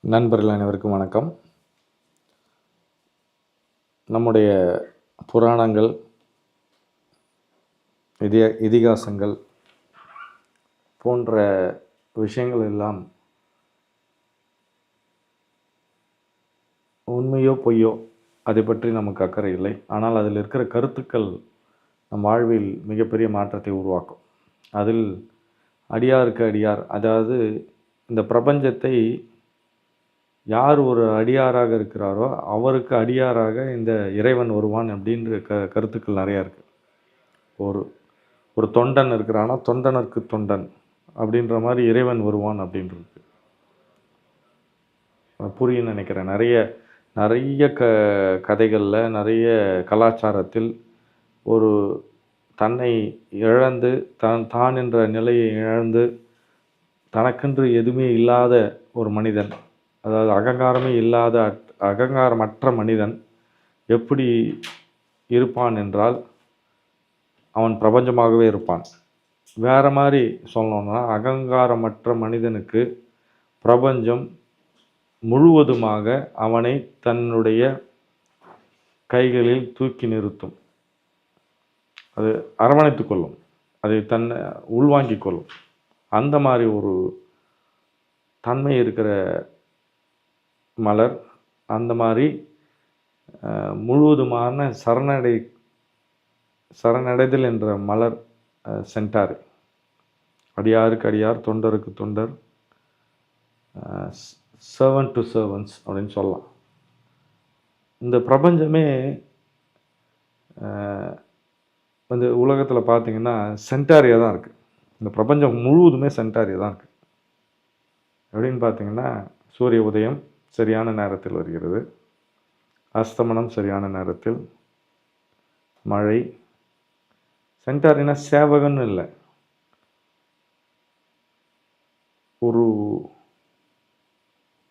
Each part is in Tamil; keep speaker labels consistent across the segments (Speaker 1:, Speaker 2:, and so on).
Speaker 1: நண்பர்கள் அனைவருக்கும் வணக்கம். நம்முடைய புராணங்கள், இதிகாசங்கள் போன்ற விஷயங்கள் எல்லாம் உண்மையோ பொய்யோ அதை பற்றி நமக்கு அக்கறை இல்லை. ஆனால் அதில் இருக்கிற கருத்துக்கள் நம் வாழ்வில் மிகப்பெரிய மாற்றத்தை உருவாக்கும். அதில் அடியாருக்கு அடியார், அதாவது இந்த பிரபஞ்சத்தை யார் ஒரு அடியாராக இருக்கிறாரோ அவருக்கு அடியாராக இந்த இறைவன் வருவான் அப்படின்ற கருத்துக்கள் நிறையா இருக்குது. ஒரு ஒரு தொண்டன் இருக்கிறான்னா தொண்டனுக்கு தொண்டன் அப்படின்ற மாதிரி இறைவன் வருவான் அப்படின்றது புரியுன்னு நினைக்கிறேன். நிறைய நிறைய கதைகளில், நிறைய கலாச்சாரத்தில் ஒரு தன்னை இழந்து தான் என்ற நிலையை இழந்து தனக்கென்று எதுவுமே இல்லாத ஒரு மனிதன், அதாவது அகங்காரமே இல்லாத அகங்காரமற்ற மனிதன் எப்படி இருப்பான் என்றால் அவன் பிரபஞ்சமாகவே இருப்பான். வேறு மாதிரி சொல்லணும்னா அகங்காரமற்ற மனிதனுக்கு பிரபஞ்சம் முழுவதுமாக அவனை தன்னுடைய கைகளில் தூக்கி நிறுத்தும். அது அரவணைத்து கொள்ளும், அதை தன்னை உள்வாங்கிக் கொள்ளும். அந்த மாதிரி ஒரு தன்மை இருக்கிற மலர், அந்த மாதிரி முழுவதுமான சரணடைதல் என்ற மலர் சென்டார். அடியாருக்கு அடியார், தொண்டருக்கு தொண்டர், சர்வன்ட் டு சர்வன்ட்ஸ் அப்படின்னு சொல்லலாம். இந்த பிரபஞ்சமே வந்து உலகத்தில் பார்த்திங்கன்னா சென்டாரியாக தான் இருக்குது. இந்த பிரபஞ்சம் முழுவதுமே சென்டாரியாக தான் இருக்குது. எப்படின்னு பார்த்திங்கன்னா சூரிய உதயம் சரியான நேரத்தில் வருகிறது, அஸ்தமனம் சரியான நேரத்தில், மழை. சென்டாரினா சேவகன்னு இல்லை, ஒரு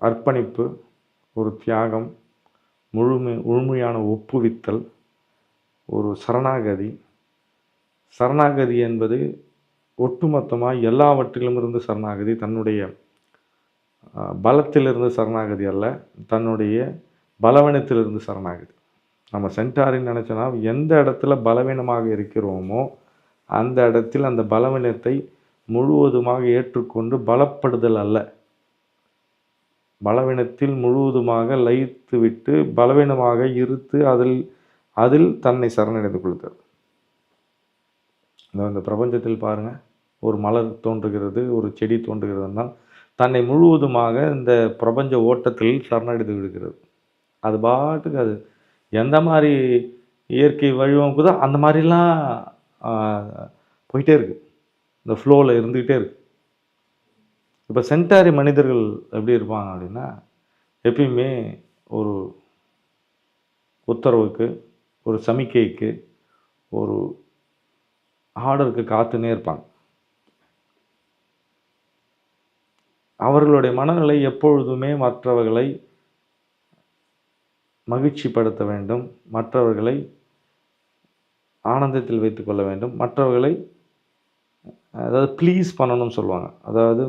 Speaker 1: அர்ப்பணிப்பு, ஒரு தியாகம், முழுமையான ஒப்புவித்தல், ஒரு சரணாகதி. சரணாகதி என்பது ஒட்டுமொத்தமாக எல்லாவற்றிலும் இருந்து சரணாகதி, தன்னுடைய பலத்திலிருந்து சரணாகதி அல்ல, தன்னுடைய பலவீனத்திலிருந்து சரணாகதி. நம்ம சென்டாரின்னு நினச்சோன்னா எந்த இடத்துல பலவீனமாக இருக்கிறோமோ அந்த இடத்தில் அந்த பலவீனத்தை முழுவதுமாக ஏற்றுக்கொண்டு பலப்படுதல் அல்ல, பலவீனத்தில் முழுவதுமாக லயித்து விட்டு பலவீனமாக இருத்து அதில் தன்னை சரணடைந்து கொள்ளுதல். இந்த பிரபஞ்சத்தில் பாருங்கள், ஒரு மலர் தோன்றுகிறது, ஒரு செடி தோன்றுகிறதுனால் தன்னை முழுவதுமாக இந்த பிரபஞ்ச ஓட்டத்தில் சரணடைந்து விடுகிறது. அது பாட்டுக்கு அது எந்த மாதிரி இயற்கை வழிவகுக்குதோ அந்த மாதிரிலாம் போயிட்டே இருக்குது, இந்த ஃப்ளோவில் இருந்துக்கிட்டே இருக்குது. இப்போ சென்டாரி மனிதர்கள் எப்படி இருப்பாங்க அப்படின்னா, எப்பயுமே ஒரு உத்தரவுக்கு, ஒரு சமிக்கைக்கு, ஒரு ஆர்டருக்கு காத்துனே இருப்பாங்க. அவர்களுடைய மனநிலை எப்பொழுதுமே மற்றவர்களை மகிழ்ச்சிப்படுத்த வேண்டும், மற்றவர்களை ஆனந்தத்தில் வைத்து கொள்ள வேண்டும், மற்றவர்களை அதாவது ப்ளீஸ் பண்ணணும்னு சொல்லுவாங்க. அதாவது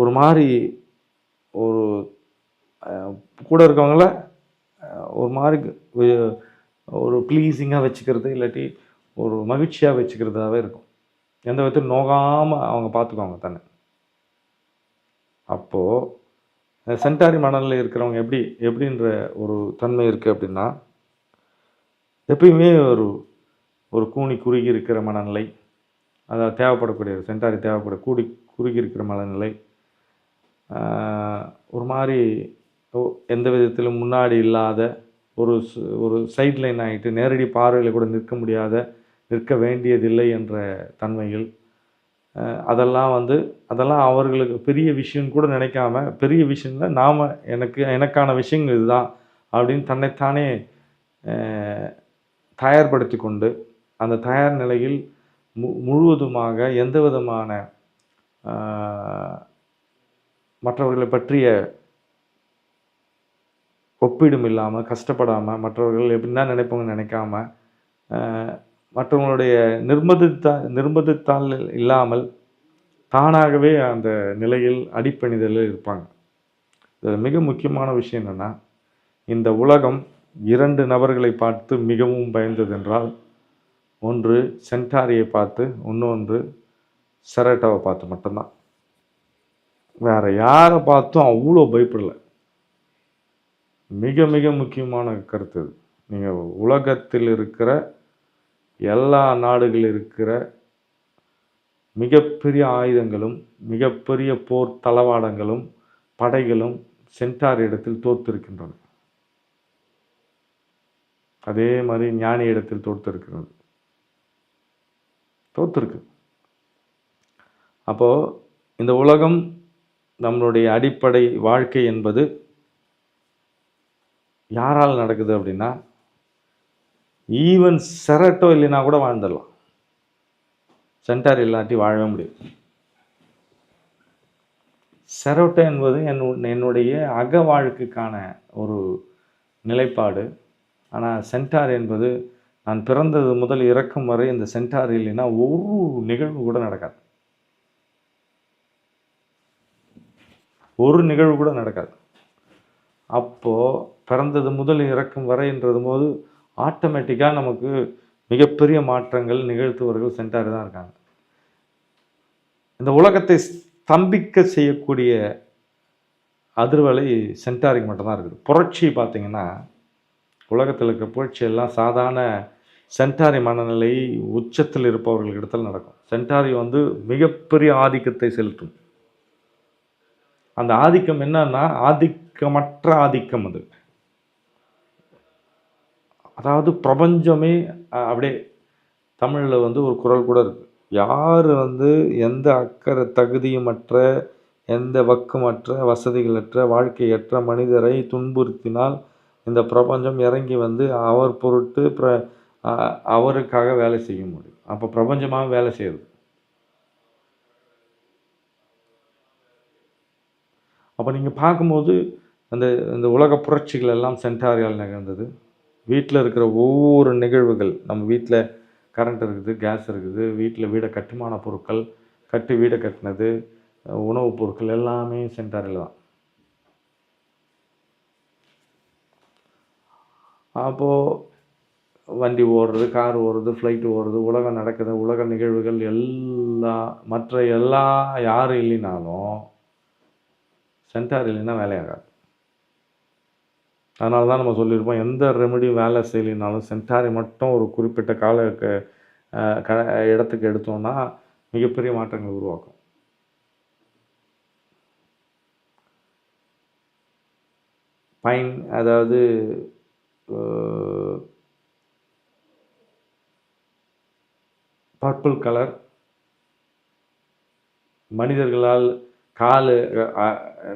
Speaker 1: ஒரு மாதிரி ஒரு கூட இருக்கவங்கள ஒரு மாதிரி ஒரு ப்ளீஸிங்காக வச்சுக்கிறது, இல்லாட்டி ஒரு மகிழ்ச்சியாக வச்சுக்கிறதாவே இருக்கும். எந்த விதத்தையும் நோகாமல் அவங்க பார்த்துக்குவாங்க தன்னை. அப்போது சென்டாரி மனநிலை இருக்கிறவங்க எப்படின்ற ஒரு தன்மை இருக்குது அப்படின்னா, எப்பயுமே ஒரு கூனி குறுகி இருக்கிற மனநிலை, அதாவது தேவைப்படக்கூடிய சென்டாரி குறுகி இருக்கிற மனநிலை, ஒரு மாதிரி எந்த விதத்திலும் முன்னாடி இல்லாத ஒரு சைட்லைன் ஆகிட்டு நேரடி பார்வையில் கூட நிற்க வேண்டியதில்லை என்ற தன்மைகள், அதெல்லாம் அவர்களுக்கு பெரிய விஷயம்னு கூட நினைக்காம, பெரிய விஷயம்ல எனக்கான விஷயங்கள் இதுதான் அப்படின்னு தன்னைத்தானே தயார்படுத்தி கொண்டு அந்த தயார் நிலையில் முழுவதுமாக எந்த விதமான மற்றவர்களை பற்றிய ஒப்பீடும் இல்லாமல், கஷ்டப்படாமல், மற்றவர்கள் எப்படின்னா நினைப்பாங்கன்னு நினைக்காம, மற்றவங்களுடைய நிர்பந்தத்தால் இல்லாமல் தானாகவே அந்த நிலையில் அடிப்பணிதலில் இருப்பாங்க. இதில் மிக முக்கியமான விஷயம் என்னென்னா, இந்த உலகம் 2 நபர்களை பார்த்து மிகவும் பயந்தது என்றால், ஒன்று சென்டாரியை பார்த்து, இன்னொன்று செரட்டோவை பார்த்து மட்டும்தான். வேற யாரை பார்த்தும் அவ்வளோ பயப்படல. மிக மிக முக்கியமான கருத்து இது. நீங்கள் உலகத்தில் இருக்கிற எல்லா நாடுகளில் இருக்கிற மிகப்பெரிய ஆயுதங்களும் மிகப்பெரிய போர் தளவாடங்களும் படைகளும் சென்டார் இடத்தில் தோற்றிருக்கின்றன. அதே மாதிரி ஞானி இடத்தில் தோற்றிருக்கிறது. தோற்றிருக்கு. அப்போ இந்த உலகம், நம்மளுடைய அடிப்படை வாழ்க்கை என்பது யாரால் நடக்குது அப்படின்னா, ஈவன் செரட்டோ இல்லைன்னா கூட வாழ்ந்துடலாம். சென்டார் இல்லாட்டி வாழவே முடியும். செரட்டோ என்பது என்னுடைய அக வாழ்க்கைக்கான ஒரு நிலைப்பாடு. ஆனால் சென்டார் என்பது நான் பிறந்தது முதல் இறக்கும் வரை இந்த சென்டார் இல்லைன்னா ஒரு நிகழ்வு கூட நடக்காது. ஒரு நிகழ்வு கூட நடக்காது. அப்போது பிறந்தது முதல் இறக்கும் வரைன்றது போது ஆட்டோமேட்டிக்காக நமக்கு மிகப்பெரிய மாற்றங்கள் நிகழ்த்துவர்கள் சென்டார் தான் இருக்காங்க. இந்த உலகத்தை ஸ்தம்பிக்க செய்யக்கூடிய அதிர்வலை சென்டாருக்கு மட்டும்தான் இருக்குது. புரட்சி பார்த்தீங்கன்னா, உலகத்தில் இருக்க புரட்சி எல்லாம் சாதாரண சென்டாரி மனநிலை உச்சத்தில் இருப்பவர்கள் இடத்தில் நடக்கும். சென்டாரி மிகப்பெரிய ஆதிக்கத்தை செலுத்தும். அந்த ஆதிக்கம் என்னன்னா, ஆதிக்கமற்ற ஆதிக்கம் அது. அதாவது பிரபஞ்சமே அப்படியே தமிழில் ஒரு குறள் கூட இருக்குது. யார் எந்த அக்கறை தகுதியுமற்ற, எந்த வக்குமற்ற, வசதிகளற்ற, வாழ்க்கையற்ற மனிதரை துன்புறுத்தினால் இந்த பிரபஞ்சம் இறங்கி அவர் பொருட்டு அவருக்காக வேலை செய்ய முடியும். அப்போ பிரபஞ்சமாக வேலை செய்யுது. அப்போ நீங்கள் பார்க்கும்போது இந்த உலக புரட்சிகள் எல்லாம் சென்டாரியால் நிகழ்ந்தது. வீட்டில் இருக்கிற ஒவ்வொரு நிகழ்வுகள், நம்ம வீட்டில் கரண்ட் இருக்குது, கேஸ் இருக்குது, வீட்டில் வீடை கட்டுமான பொருட்கள், வீடை கட்டினது, உணவுப் பொருட்கள் எல்லாமே சென்டாரில் தான். அப்போது வண்டி ஓடுறது, கார் ஓடுறது, ஃப்ளைட்டு ஓடுறது, உலகம் நடக்குது, உலக நிகழ்வுகள் எல்லாம் மற்ற யாரும் இல்லைனாலும் சென்டார் இல்லைன்னா வேலையாகாது. அதனால தான் நம்ம சொல்லியிருப்போம், எந்த ரெமெடியும் வேலை செய்யலைனாலும் சென்டாரி மட்டும் ஒரு குறிப்பிட்ட இடத்துக்கு எடுத்தோம்னா மிகப்பெரிய மாற்றங்கள் உருவாக்கும். பைன், அதாவது பர்பிள் கலர், மனிதர்களால்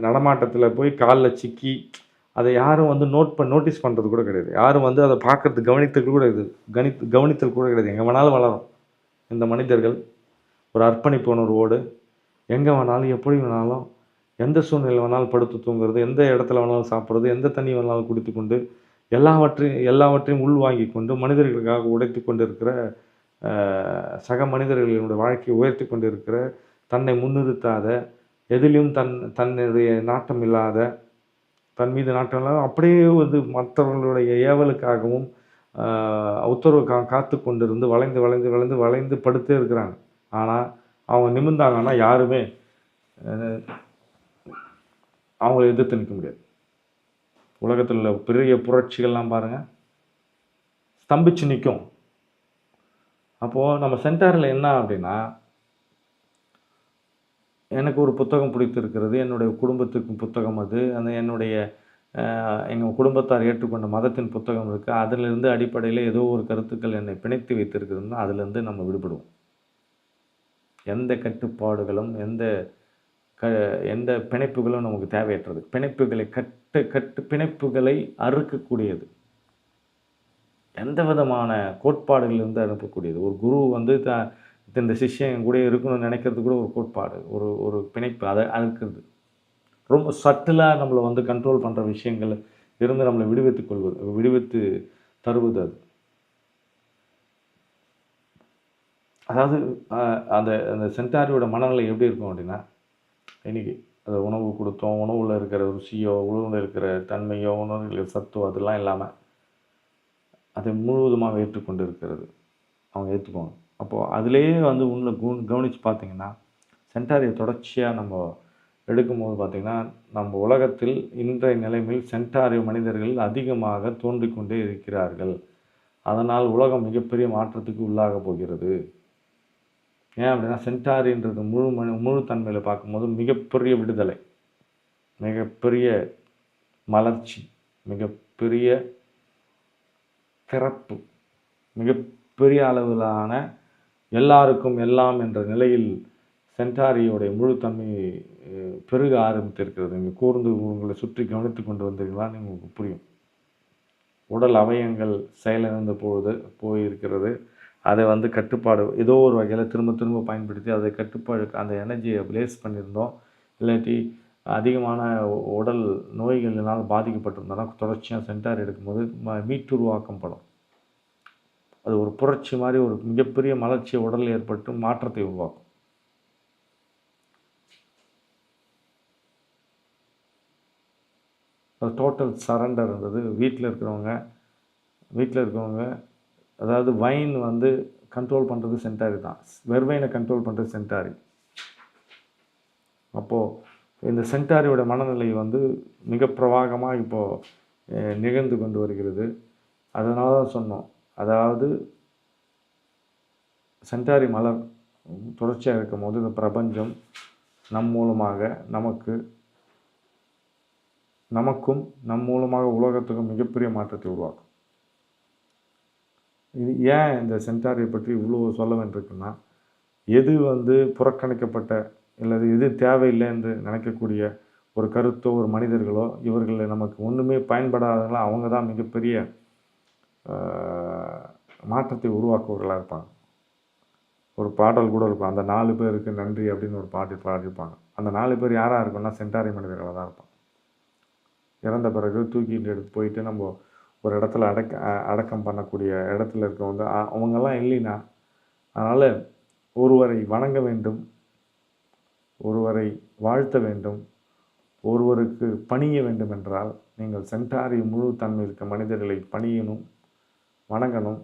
Speaker 1: நடமாட்டத்தில் போய் காலில் சிக்கி அதை யாரும் நோட்டீஸ் பண்ணுறது கூட கிடையாது. யாரும் அதை பார்க்கறது கவனித்தல் கூட கிடையாது. எங்கே வேணாலும் வளரும் இந்த மனிதர்கள். ஒரு அர்ப்பணிப்பு உணர்வோடு எங்கே வேணாலும் எப்படி வேணாலும் எந்த சூழ்நிலை வேணாலும் படுத்து தூங்குறது, எந்த இடத்துல வேணாலும் சாப்பிட்றது, எந்த தண்ணி வேணாலும் குடித்து கொண்டு எல்லாவற்றையும் உள்வாங்கி கொண்டு மனிதர்களுக்காக உடைத்து கொண்டு இருக்கிற சக மனிதர்களுடைய வாழ்க்கையை உயர்த்தி கொண்டு இருக்கிற, தன்னை முன்னிறுத்தாத, எதிலும் தன்னுடைய நாட்டம் இல்லாத, தன் மீது நாட்டம் இல்லாத, அப்படியே மற்றவர்களுடைய ஏவலுக்காகவும் உத்தரவுக்காக காத்து கொண்டிருந்து வளைந்து வளைந்து வளைந்து வளைந்து படுத்தே இருக்கிறாங்க. ஆனால் அவங்க நிமிர்ந்தாங்கன்னா யாருமே அவங்கள எதிர்த்து நிற்க முடியாது. உலகத்தில் உள்ள பெரிய புரட்சிகள்லாம் பாருங்கள், ஸ்தம்பிச்சு நிற்கும். அப்போது நம்ம சென்டாரில் என்ன அப்படின்னா, எனக்கு ஒரு புத்தகம் பிடித்திருக்கிறது, என்னுடைய குடும்பத்துக்கு புத்தகம் அது, என்னுடைய எங்கள் குடும்பத்தார் ஏற்றுக்கொண்ட மதத்தின் புத்தகம் இருக்குது, அதிலிருந்து அடிப்படையில் ஏதோ ஒரு கருத்துக்கள் என்னை பிணைத்து வைத்திருக்குதுன்னா அதிலிருந்து நம்ம விடுபடுவோம். எந்த கட்டுப்பாடுகளும் எந்த பிணைப்புகளும் நமக்கு தேவையற்றது. பிணைப்புகளை அறுக்கக்கூடியது, எந்த விதமான கோட்பாடுகளிலிருந்து அனுப்பக்கூடியது. ஒரு குரு இந்த சிஷ்யன் கூட இருக்கணும்னு நினைக்கிறது கூட ஒரு கோட்பாடு, ஒரு பிணைப்பு, அதை அறுக்கிறது. ரொம்ப சட்டிலாக நம்மளை கண்ட்ரோல் பண்ணுற விஷயங்கள் இருந்து நம்மளை விடுவித்து தருவது அது. அதாவது அந்த சென்டாரியோட மனநிலை எப்படி இருக்கும் அப்படின்னா, இன்னைக்கு அது உணவு கொடுத்தோம், உணவில் இருக்கிற ருசியோ, உணவில் இருக்கிற தன்மையோ, உணவில் இருக்கிற சத்தோ அதெல்லாம் இல்லாமல் அதை முழுவதுமாக ஏற்றுக்கொண்டு இருக்கிறது. அவங்க ஏற்றுக்குவாங்க. அப்போது அதிலேயே வந்து உள்ள கவனித்து பார்த்தீங்கன்னா, சென்டாரியை தொடர்ச்சியாக நம்ம எடுக்கும்போது பார்த்திங்கன்னா, நம்ம உலகத்தில் இன்றைய நிலைமையில் சென்டாரியோ மனிதர்கள் அதிகமாக தோன்றிக் கொண்டே இருக்கிறார்கள். அதனால் உலகம் மிகப்பெரிய மாற்றத்துக்கு உள்ளாக போகிறது. ஏன் அப்படின்னா, சென்டாரின்றது முழு தன்மையில் பார்க்கும்போது மிகப்பெரிய விடுதலை, மிகப்பெரிய மலர்ச்சி, மிகப்பெரிய திறப்பு, மிகப்பெரிய அளவிலான எல்லாருக்கும் எல்லாம் என்ற நிலையில் சென்டாரியோடைய முழுத்தன்மை பெருக ஆரம்பித்திருக்கிறது. நீங்கள் கூர்ந்து உங்களை சுற்றி கவனித்து கொண்டு வந்தீங்களா உங்களுக்கு புரியும். உடல் அவயங்கள் செயலிழந்த பொழுது போயிருக்கிறது. அதை வந்து கட்டுப்பாடு ஏதோ ஒரு வகையில் திரும்ப திரும்ப பயன்படுத்தி அதை கட்டுப்பாடு அந்த எனர்ஜியை பிளேஸ் பண்ணியிருந்தோம். இல்லாட்டி அதிகமான உடல் நோய்களினால் பாதிக்கப்பட்டிருந்தோம்னா தொடர்ச்சியாக சென்டார் எடுக்கும்போது மீட்டுருவாக்கம் படும். அது ஒரு புரட்சி மாதிரி ஒரு மிகப்பெரிய மலர்ச்சியை உடலில் ஏற்பட்டு மாற்றத்தை உருவாக்கும். டோட்டல் சரண்டர்ன்றது வீட்டில் இருக்கிறவங்க அதாவது வைன் வந்து கண்ட்ரோல் பண்ணுறது சென்டாரி தான். வெர்வைனை கண்ட்ரோல் பண்ணுறது சென்டாரி. அப்போது இந்த சென்டாரியோட மனநிலை வந்து மிக பிரவாகமாக இப்போது நிகழ்ந்து கொண்டு வருகிறது. அதனால தான் சொன்னோம், அதாவது சென்டாரி மலர் தொடர்ச்சியாக இருக்கும் போது இந்த பிரபஞ்சம் நம் மூலமாக நமக்கும் நம் மூலமாக உலகத்துக்கும் மிகப்பெரிய மாற்றத்தை உருவாக்கும். இது ஏன் இந்த சென்டாரியை பற்றி இவ்வளோ சொல்ல வேண்டியிருக்குன்னா, எது வந்து புறக்கணிக்கப்பட்ட அல்லது எது தேவையில்லை என்று நினைக்கக்கூடிய ஒரு கருத்தோ ஒரு மனிதர்களோ இவர்களை நமக்கு ஒன்றுமே பயன்படாதவங்களோ அவங்க தான் மிகப்பெரிய மாற்றத்தை உருவாக்குவர்களாக இருப்பாங்க. ஒரு பாடல் கூட இருக்கும், அந்த 4 பேருக்கு நன்றி அப்படின்னு ஒரு பாட்டு பாடியிருப்பாங்க. அந்த 4 பேர் யாராக இருக்குன்னா சென்டாரி மனிதர்களாக தான் இருப்பாங்க. இறந்த பிறகு தூக்கிட்டு எடுத்து போயிட்டு நம்ம ஒரு இடத்துல அடக்கம் பண்ணக்கூடிய இடத்துல இருக்கவங்க அவங்கெல்லாம் இல்லைன்னா, அதனால் ஒருவரை வணங்க வேண்டும், ஒருவரை வாழ்த்த வேண்டும், ஒருவருக்கு பணிய வேண்டும் என்றால் நீங்கள் சென்டாரி முழு தன்மை இருக்க மனிதர்களை பணியணும், வணங்கணும்,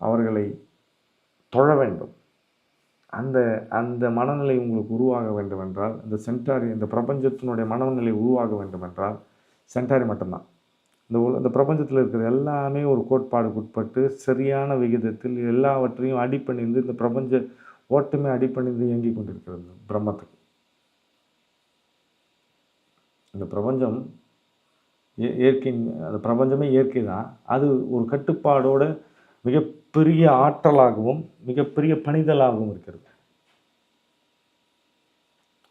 Speaker 1: அவர்களை தொழ வேண்டும். அந்த மனநிலை உங்களுக்கு உருவாக வேண்டும் என்றால் இந்த சென்டாரி இந்த பிரபஞ்சத்தினுடைய மனநிலை உருவாக வேண்டும் என்றால் சென்டாரி மட்டும்தான். இந்த பிரபஞ்சத்தில் இருக்கிற எல்லாமே ஒரு கோட்பாடுக்கு உட்பட்டு சரியான விகிதத்தில் எல்லாவற்றையும் அடிப்பணிந்து இந்த பிரபஞ்ச ஓட்டமே அடிப்பணிந்து இயங்கி கொண்டிருக்கிறது பிரம்மத்துக்கு. இந்த பிரபஞ்சம் இயற்கை, அந்த பிரபஞ்சமே இயற்கை தான். அது ஒரு கட்டுப்பாடோடு மிகப்பெரிய ஆற்றலாகவும் மிகப்பெரிய பணிதலாகவும் இருக்கிறது.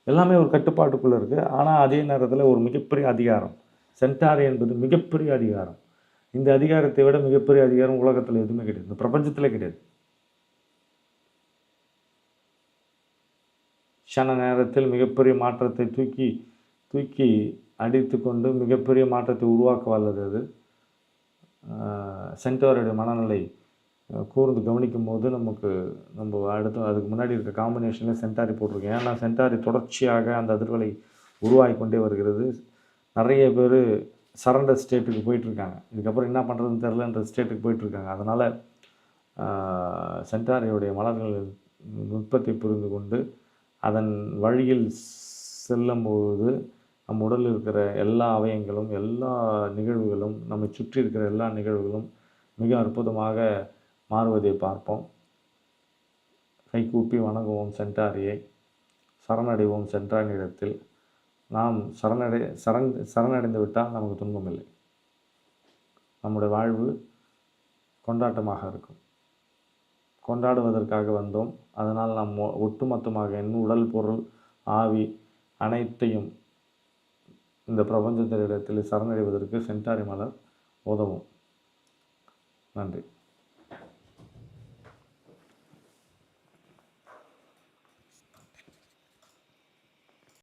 Speaker 1: எல்லாமே ஒரு கட்டுப்பாட்டுக்குள்ளே இருக்குது. ஆனால் அதே நேரத்தில் ஒரு மிகப்பெரிய அதிகாரம், சென்டாரி என்பது மிகப்பெரிய அதிகாரம். இந்த அதிகாரத்தை விட மிகப்பெரிய அதிகாரம் உலகத்தில் எதுவுமே கிடையாது, இந்த பிரபஞ்சத்திலே கிடையாது. க்ஷண நேரத்தில் மிகப்பெரிய மாற்றத்தை தூக்கி அடித்து கொண்டு மிகப்பெரிய மாற்றத்தை உருவாக்க வல்லது அது. சென்டாரியோட மனநிலை கூர்ந்து கவனிக்கும் போது நம்ம அடுத்து அதுக்கு முன்னாடி இருக்க காம்பினேஷனில் சென்டாரி போட்டிருக்கேன். ஏன்னா சென்டாரி தொடர்ச்சியாக அந்த அதிர்வலை உருவாகி கொண்டே வருகிறது. நிறைய பேர் சரண்டர் ஸ்டேட்டுக்கு போயிட்டுருக்காங்க. இதுக்கப்புறம் என்ன பண்ணுறதுன்னு தெரிலன்ற ஸ்டேட்டுக்கு போயிட்டுருக்காங்க. அதனால் சென்டாரியோடைய மலர்கள் நுட்பத்தை புரிந்து கொண்டு அதன் வழியில் செல்லும்போது நம் உடலில் இருக்கிற எல்லா அவயங்களும் எல்லா நிகழ்வுகளும் நம்மை சுற்றி இருக்கிற எல்லா நிகழ்வுகளும் மிக அற்புதமாக மாறுவதை பார்ப்போம். கைகூப்பி வணங்குவோம் சென்டாரியை, சரணடைவோம் சென்டாரியிடத்தில். நாம் சரணடைந்து விட்டால் நமக்கு துன்பமில்லை. நம்முடைய வாழ்வு கொண்டாட்டமாக இருக்கும். கொண்டாடுவதற்காக வந்தோம். அதனால் நாம் ஒட்டுமொத்தமாக என் உடல், பொருள், ஆவி அனைத்தையும் இந்த பிரபஞ்சத்தினிடத்தில் சரணடைவதற்கு சென்டாரி மலர் உதவும். நன்றி.